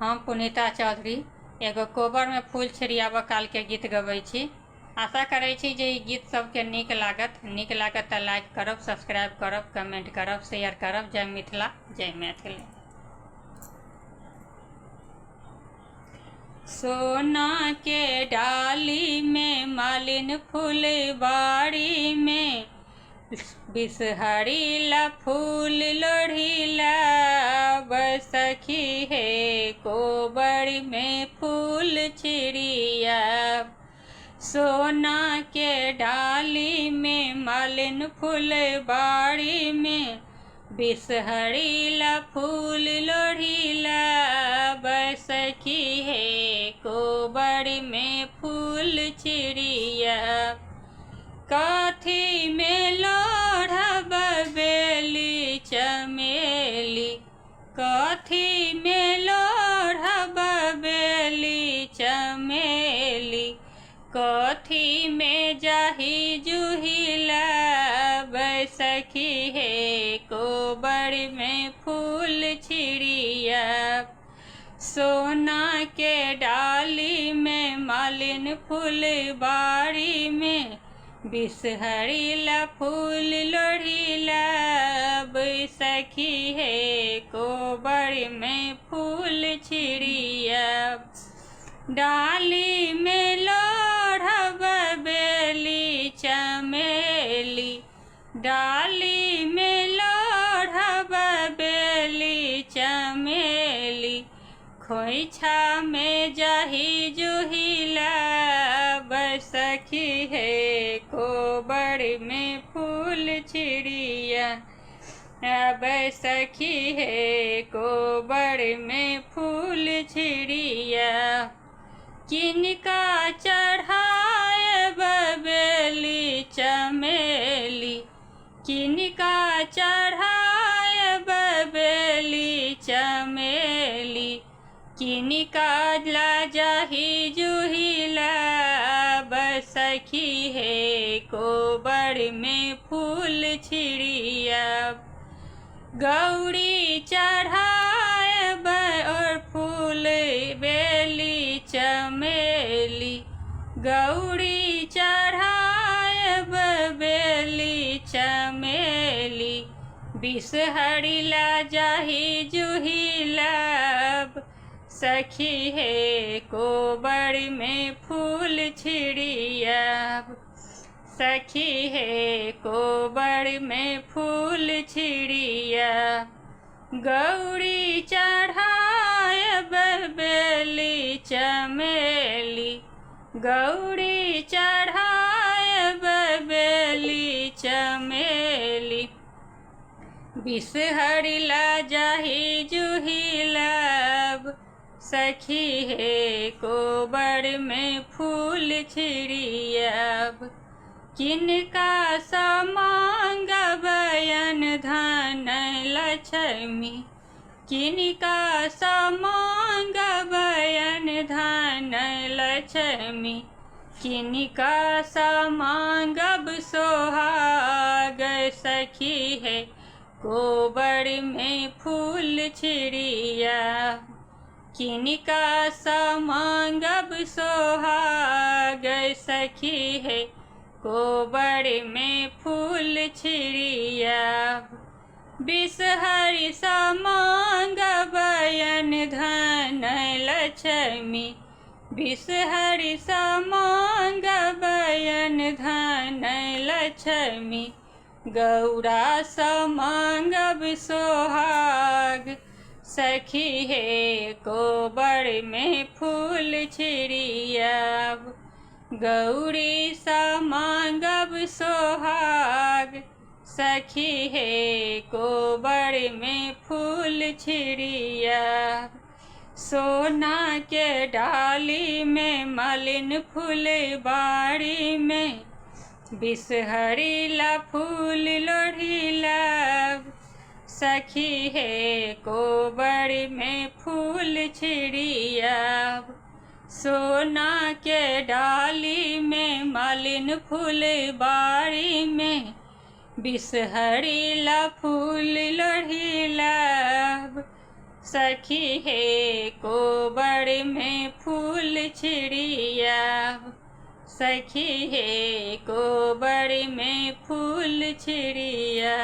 हम पुनीता चौधरी एगो कोबर में फूल छिड़ियाबऽ काल के गीत गबै छी। आशा करै छी जे ई गीत सबके नीक लागत तऽ लाइक करब, सब्सक्राइब करब, कमेंट करब, शेयर करब। जय मिथिला, जय मैथिली। सोना के डाली में मालिन फुलबाड़ी में बिसहरिला फूल लोढ़िला सखी हे कोबड़ में फूल छिड़िया। सोना के डाली में मालिन फुलबाड़ी में बिसहरिला फूल लोढ़िला सखी हे कोबड़ में फूल छिड़िया। काठी में लोढ़ब बेली चमेली, काठी में लोढ़ब बेली चमेली, काठी में जाही जुहिला सखी हे कोबड़ में फूल छिड़िया। सोना के डाली में मालिन फुलबाड़ी में बिसहरिला फूल लोढ़िला सखी हे कोबड़ में फूल छिड़िया। डाली में लोढ़ब बेली चमेली, डाली में लोढ़ब बेली चमेली, खोइछा में जाही जुहिला सखी हे कोबड़ में फूल छिड़िया। सखी हे कोबड़ में फूल छिड़िया। किनका चढ़ाए बेली चमेली, किनका चढ़ाए बेली चमेली, किनका ला जाही जुहिला सखी हे कोबड़ में फूल छिड़िया। गौरी चढ़ाए और फूल बेली चमेली, गौरी चढ़ाए बेली चमेली, बिसहरिला जाही जुहिला सखी हे कोबड़ में फूल छिड़िया। सखी हे कोबड़ में फूल छिड़िया। गौरी चढ़ाए बेली चमेली, गौरी चढ़ाए बेली चमेली, बिसहरिला जाही जुहिला सखी हे कोबड़ में फूल छिड़िया। किनका समांगब अन्न धन लक्ष्मी, किनका समांगब अन्न धन लक्ष्मी, किनका समांगब सोहाग सखी है कोबड़ में फूल छिड़िया। किनका समांगब सोहाग सखी है कोबड़ में फूल छिड़िया। बिसहरि समांगब अन्न धन लक्ष्मी, बिसहरि समांगब अन्न धन लक्ष्मी, गौरा समांगब सोहाग सखी हे कोबड़ में फूल छिड़िया। गौरी समांगब सोहाग सखी हे कोबड़ में फूल छिड़िया। सोना के डाली में मालिन फुलबाड़ी में बिसहरिला फूल लोढ़िला सखी हे कोबड़ में फूल छिड़िया। सोना के डाली में मालिन फुलबाड़ी में बिसहरिला फूल लोढ़िला सखी हे कोबर में फूल छिड़िया, सखी हे कोबर में फूल छिड़िया।